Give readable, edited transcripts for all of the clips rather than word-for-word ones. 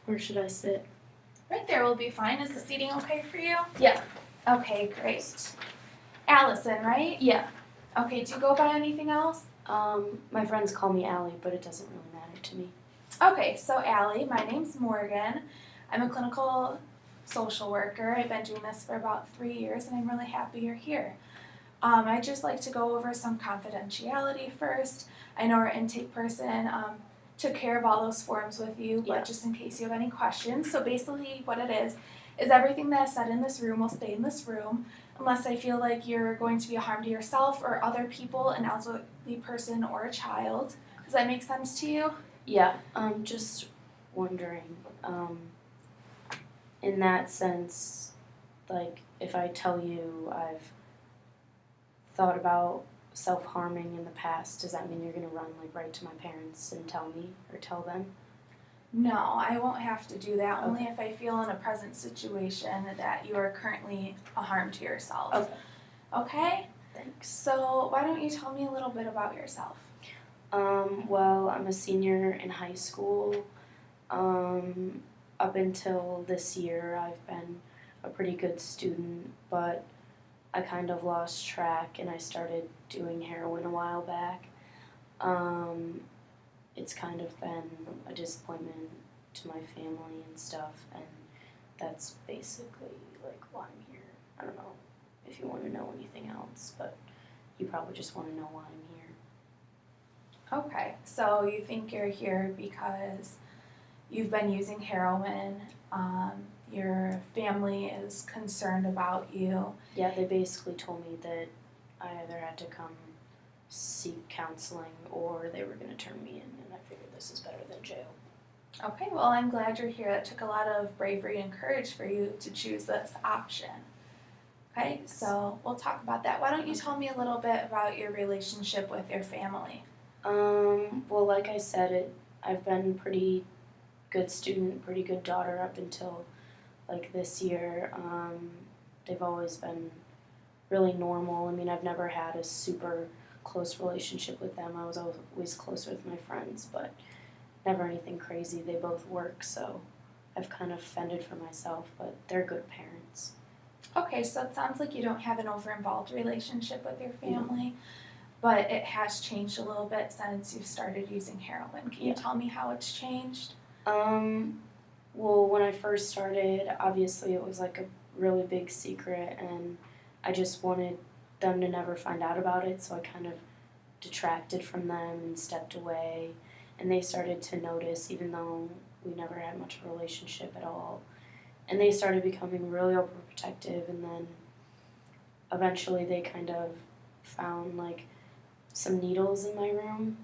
Where should I sit? Right there will be fine. Is the seating okay for you? Yeah. Okay, great. Allison, right? Yeah. Okay, do you go by anything else? My friends call me Allie, but it doesn't really matter to me. Okay, so Allie, my name's Morgan. I'm a clinical social worker. I've been doing this for about 3 years and I'm really happy you're here. I'd just like to go over some confidentiality first. I know our intake person took care of all those forms with you, but just in case you have any questions. So basically what it is everything that's said in this room will stay in this room unless I feel like you're going to be a harm to yourself or other people, an elderly person or a child. Does that make sense to you? Yeah, just wondering, in that sense, like, if I tell you I've thought about self-harming in the past, does that mean you're gonna run, like, right to my parents and tell me, or tell them? No, I won't have to do that, only if I feel in a present situation that you are currently a harm to yourself. Okay. Okay? Thanks. So, why don't you tell me a little bit about yourself? Well, I'm a senior in high school. Up until this year, I've been a pretty good student, but I kind of lost track and I started doing heroin a while back. It's kind of been a disappointment to my family and stuff, and that's basically, like, why I'm here. I don't know if you want to know anything else, but you probably just want to know why I'm here. Okay, so you think you're here because you've been using heroin, your family is concerned about you. Yeah, they basically told me that I either had to come seek counseling or they were going to turn me in, and I figured this is better than jail. Okay, well, I'm glad you're here. It took a lot of bravery and courage for you to choose this option. Okay, so we'll talk about that. Why don't you tell me a little bit about your relationship with your family? Well, like I said, I've been pretty good student, pretty good daughter up until, like, this year. They've always been really normal. I mean, I've never had a super close relationship with them. I was always close with my friends, but never anything crazy. They both work, so I've kind of fended for myself, but they're good parents. Okay, so it sounds like you don't have an over-involved relationship with your family, but it has changed a little bit since you started using heroin. Can you tell me how it's changed? Well, when I first started, obviously it was like a really big secret, and I just wanted them to never find out about it, so I kind of detracted from them and stepped away, and they started to notice, even though we never had much of a relationship at all, and they started becoming really overprotective, and then eventually they kind of found, like, some needles in my room,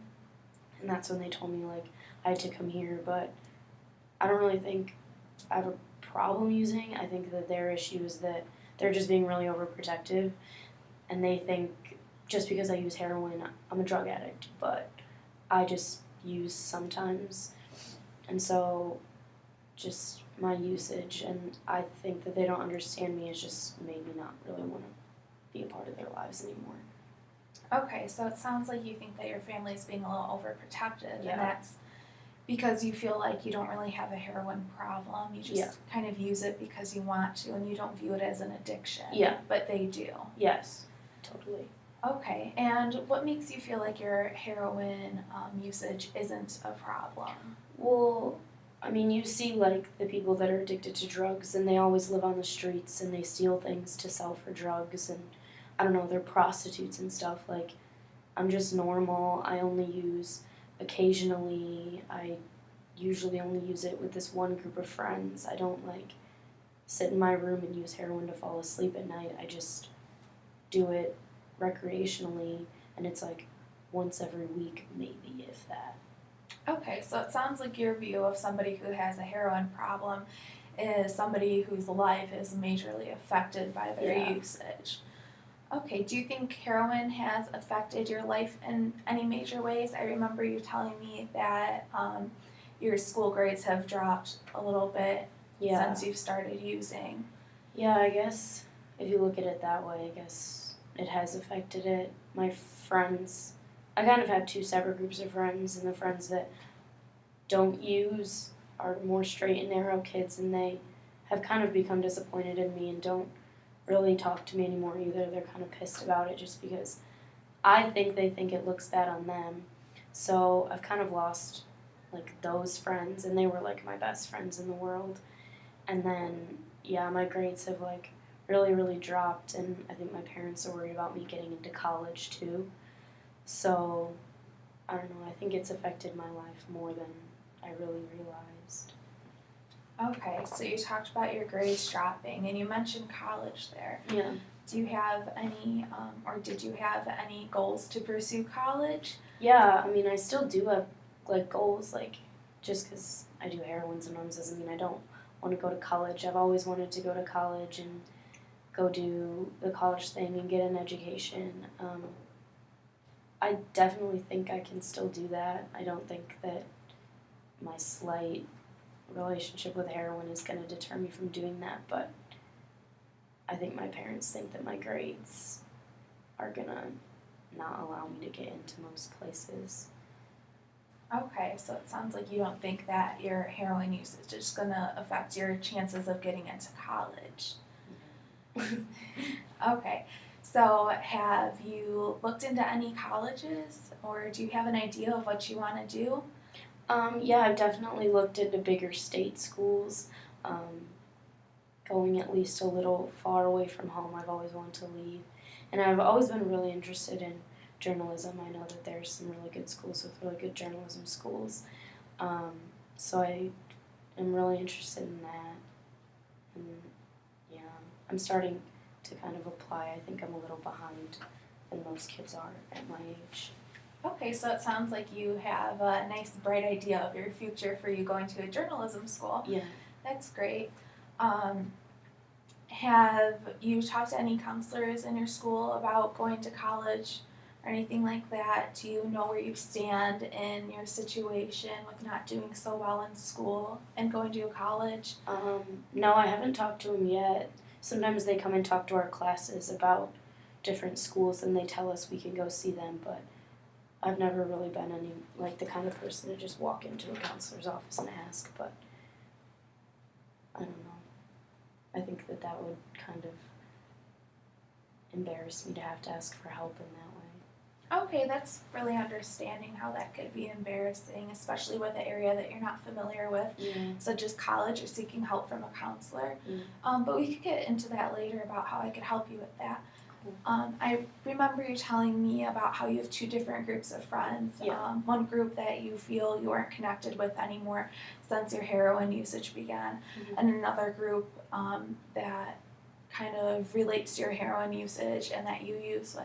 and that's when they told me, like, I had to come here, but I don't really think I have a problem using. I think that their issue is that they're just being really overprotective, and they think just because I use heroin, I'm a drug addict, but I just use sometimes, and so just my usage, and I think that they don't understand me, has just made me not really want to be a part of their lives anymore. Okay, so it sounds like you think that your family is being a little overprotective, and that's because you feel like you don't really have a heroin problem. You just kind of use it because you want to, and you don't view it as an addiction. Yeah. But they do. Yes, totally. Okay, and what makes you feel like your heroin usage isn't a problem? Well, I mean, you see, like, the people that are addicted to drugs, and they always live on the streets, and they steal things to sell for drugs, and I don't know, they're prostitutes and stuff. Like, I'm just normal. I only use occasionally. I usually only use it with this one group of friends. I don't, like, sit in my room and use heroin to fall asleep at night. I just do it recreationally, and it's like once every week, maybe, if that. Okay, so it sounds like your view of somebody who has a heroin problem is somebody whose life is majorly affected by their usage. Okay, do you think heroin has affected your life in any major ways? I remember you telling me that your school grades have dropped a little bit since you've started using. Yeah, I guess if you look at it that way, I guess it has affected it. My friends, I kind of have two separate groups of friends, and the friends that don't use are more straight and narrow kids, and they have kind of become disappointed in me and don't really talk to me anymore either. They're kind of pissed about it just because I think they think it looks bad on them. So I've kind of lost like those friends, and they were like my best friends in the world. And then yeah, my grades have like really dropped, and I think my parents are worried about me getting into college too. So I don't know, I think it's affected my life more than I really realized. Okay, so you talked about your grades dropping, and you mentioned college there. Yeah. Do you have any, or did you have any goals to pursue college? Yeah, I mean, I still do have like goals, like just because I do heroin sometimes doesn't mean I don't want to go to college. I've always wanted to go to college and go do the college thing and get an education. I definitely think I can still do that. I don't think that my slight relationship with heroin is going to deter me from doing that, but I think my parents think that my grades are going to not allow me to get into most places. Okay, so it sounds like you don't think that your heroin usage is going to affect your chances of getting into college. Okay, so have you looked into any colleges, or do you have an idea of what you want to do? Yeah, I've definitely looked into bigger state schools, going at least a little far away from home. I've always wanted to leave. And I've always been really interested in journalism. I know that there's some really good schools with really good journalism schools. So I am really interested in that. And yeah, I'm starting to kind of apply. I think I'm a little behind than most kids are at my age. Okay, so it sounds like you have a nice, bright idea of your future for you going to a journalism school. Yeah. That's great. Have you talked to any counselors in your school about going to college or anything like that? Do you know where you stand in your situation with not doing so well in school and going to a college? No, I haven't talked to them yet. Sometimes they come and talk to our classes about different schools and they tell us we can go see them, but I've never really been like the kind of person to just walk into a counselor's office and ask, but I don't know. I think that would kind of embarrass me to have to ask for help in that way. Okay, that's really understanding how that could be embarrassing, especially with an area that you're not familiar with, Yeah. such as college or seeking help from a counselor. Yeah. But we could get into that later about how I could help you with that. Cool. I remember you telling me about how you have two different groups of friends. Yeah. One group that you feel you aren't connected with anymore since your heroin usage began, Mhm. and another group that kind of relates to your heroin usage and that you use.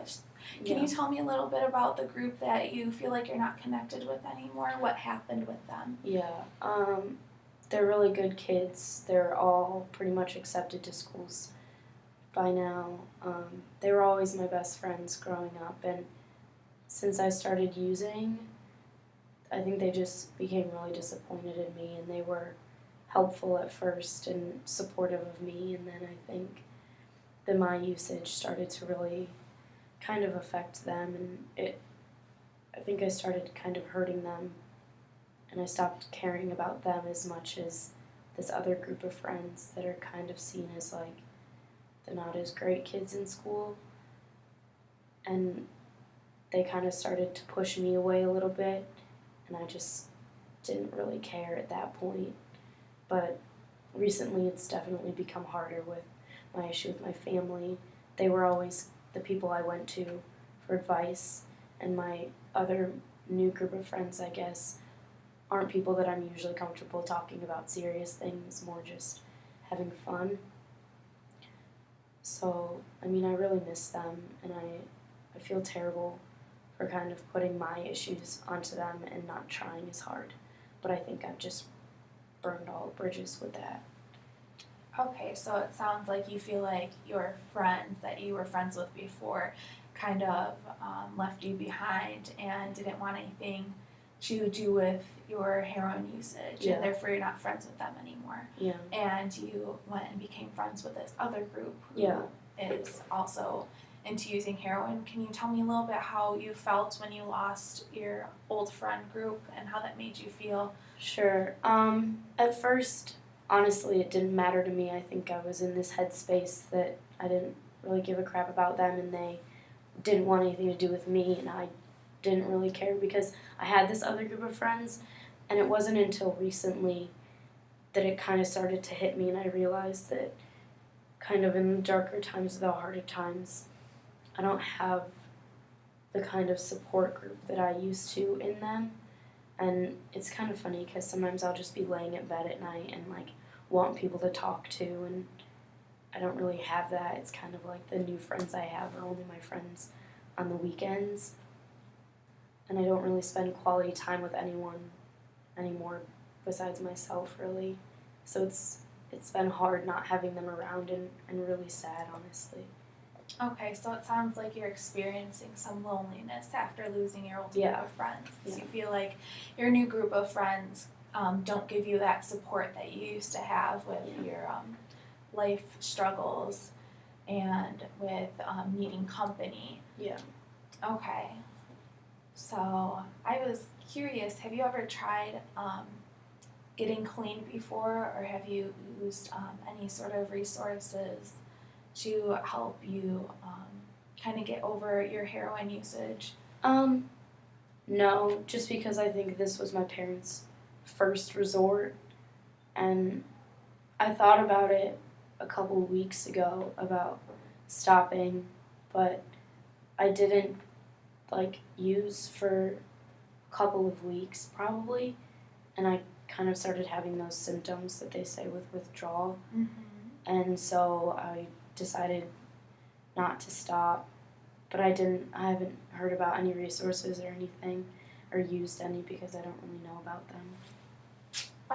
Can Yeah. you tell me a little bit about the group that you feel like you're not connected with anymore? What happened with them? Yeah. They're really good kids. They're all pretty much accepted to schools by now. They were always my best friends growing up, and since I started using, I think they just became really disappointed in me, and they were helpful at first and supportive of me, and then I think that my usage started to really kind of affect them, and I think I started kind of hurting them, and I stopped caring about them as much as this other group of friends that are kind of seen as like the not as great kids in school, and they kind of started to push me away a little bit, and I just didn't really care at that point. But recently it's definitely become harder with my issue with my family. They were always the people I went to for advice, and my other new group of friends, I guess, aren't people that I'm usually comfortable talking about serious things, more just having fun. So, I mean, I really miss them, and I feel terrible for kind of putting my issues onto them and not trying as hard. But I think I've just burned all bridges with that. Okay, so it sounds like you feel like your friends that you were friends with before kind of left you behind and didn't want anything to do with your heroin usage, Yeah. and therefore you're not friends with them anymore. Yeah. And you went and became friends with this other group who Yeah. is also into using heroin. Can you tell me a little bit how you felt when you lost your old friend group and how that made you feel? Sure. At first, honestly, it didn't matter to me. I think I was in this headspace that I didn't really give a crap about them, and they didn't want anything to do with me, and I didn't really care because I had this other group of friends, and it wasn't until recently that it kind of started to hit me, and I realized that kind of in the darker times, the harder times, I don't have the kind of support group that I used to in them. And it's kind of funny because sometimes I'll just be laying in bed at night and like want people to talk to, and I don't really have that. It's kind of like the new friends I have are only my friends on the weekends, and I don't really spend quality time with anyone anymore besides myself, really. So it's been hard not having them around, and really sad, honestly. Okay, so it sounds like you're experiencing some loneliness after losing your old Yeah. group of friends. 'Cause Yeah. you feel like your new group of friends don't give you that support that you used to have with your life struggles and with needing company. Yeah. Okay, so I was curious, have you ever tried getting clean before, or have you used any sort of resources to help you kind of get over your heroin usage? No, just because I think this was my parents' first resort, and I thought about it a couple weeks ago about stopping, but I didn't like use for a couple of weeks probably, and I kind of started having those symptoms that they say with withdrawal, and so I decided not to stop. But I haven't heard about any resources or anything, or used any because I don't really know about them.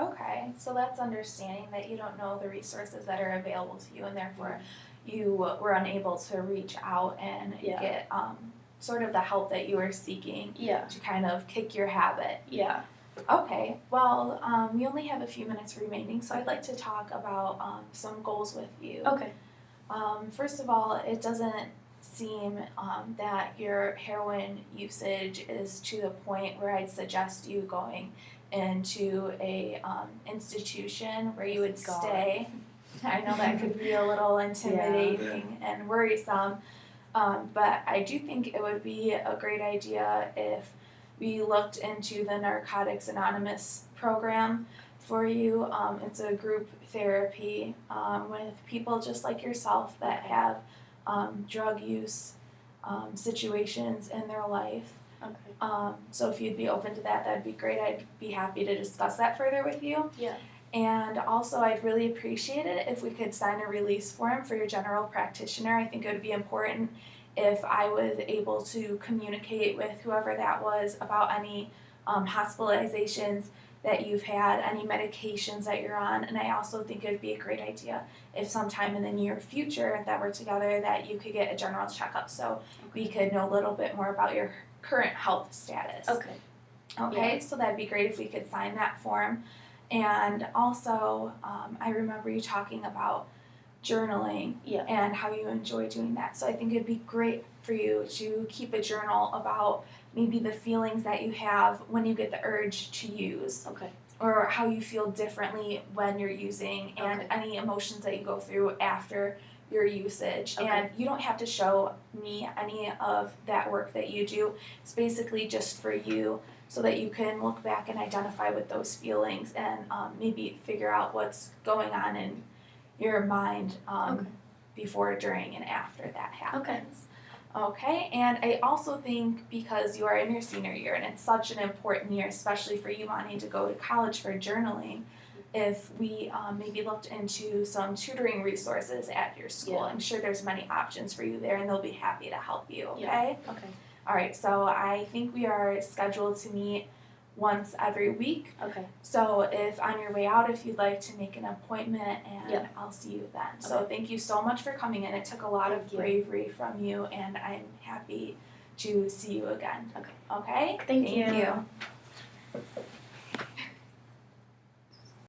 Okay, so that's understanding that you don't know the resources that are available to you, and therefore you were unable to reach out and Yeah. get sort of the help that you were seeking Yeah. to kind of kick your habit. Yeah. Okay, well, we only have a few minutes remaining, so I'd like to talk about some goals with you. Okay. First of all, it doesn't seem that your heroin usage is to the point where I'd suggest you going into a institution where you would God. stay. I know that could be a little intimidating and worrisome, but I do think it would be a great idea if we looked into the Narcotics Anonymous program for you. It's a group therapy with people just like yourself that have drug use situations in their life. Okay. So if you'd be open to that, that'd be great. I'd be happy to discuss that further with you. Yeah. And also, I'd really appreciate it if we could sign a release form for your general practitioner. I think it would be important if I was able to communicate with whoever that was about any hospitalizations that you've had, any medications that you're on, and I also think it would be a great idea if sometime in the near future that we're together that you could get a general checkup so we could know a little bit more about your current health status. Okay. Okay, Yeah. so that'd be great if we could sign that form. And also, I remember you talking about journaling Yeah. and how you enjoy doing that. So I think it'd be great for you to keep a journal about maybe the feelings that you have when you get the urge to use, Okay. or how you feel differently when you're using, and Okay. any emotions that you go through after your usage. Okay. And you don't have to show me any of that work that you do. It's basically just for you so that you can look back and identify with those feelings and maybe figure out what's going on in your mind Okay. before, during, and after that happens. Okay, and I also think because you are in your senior year and it's such an important year, especially for you wanting to go to college for journaling, if we maybe looked into some tutoring resources at your school. Yeah. I'm sure there's many options for you there and they'll be happy to help you, okay? Yeah. Okay. All right, so I think we are scheduled to meet once every week. Okay. So if on your way out, if you'd like to make an appointment, and Yeah. I'll see you then. So thank you so much for coming in. It took a lot of Thank you. bravery from you, and I'm happy to see you again. Okay. Okay? Thank you. you.